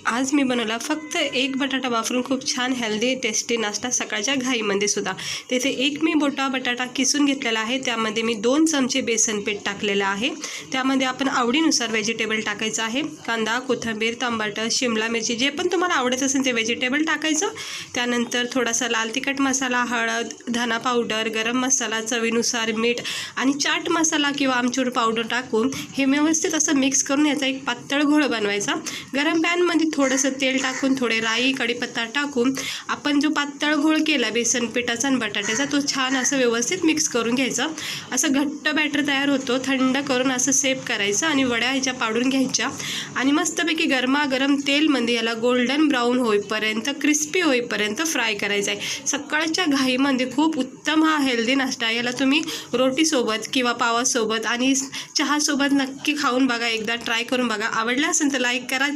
आज मी बनवला फक्त एक बटाटा वापरून खूप छान हेल्दी टेस्टी नाश्ता सकाळच्या घाईमध्ये सुद्धा। तेथे एक मी मोठा बटाटा किसून घेतलेला आहे, त्यामध्ये मी 2 चमचे बेसन पीठ टाकलेलं आहे। त्यामध्ये आपण आवडीनुसार व्हेजिटेबल टाकायचं आहे। कांदा, कोथिंबीर, टमाटर, शिमला मिरची जे पण तुम्हाला आवडत असेल ते व्हेजिटेबल टाकायचं। त्यानंतर थोडासा लाल तिखट मसाला, हळद, धना पावडर, गरम मसाला, चवीनुसार मीठ आणि चाट मसाला किंवा आमचूर पावडर टाकून हे व्यवस्थित असं मिक्स करून याचा एक पातळ घोळ बनवायचा। गरम पॅनमध्ये थोडंसं तेल टाकून थोडे राई, कढीपत्ता टाकून आपण जो पातळ घोळ केला बेसन पिठाचा आणि बटाट्याचा तो छान असं व्यवस्थित मिक्स करून घ्यायचा। असं घट्ट बॅटर तयार होतो। थंड करून असं सेप करायचं आणि वड्या ह्याच्या पाडून घ्यायच्या आणि मस्तपैकी गरमागरम तेलमध्ये याला गोल्डन ब्राऊन होईपर्यंत, क्रिस्पी होईपर्यंत फ्राय करायचं आहे। सकाळच्या घाईमध्ये खूप उत्तम हा हेल्दी नाश्ता आहे। याला तुम्ही रोटीसोबत किंवा पावासोबत आणि चहासोबत नक्की खाऊन बघा, एकदा ट्राय करून बघा। आवडला असेल तर लाईक करा,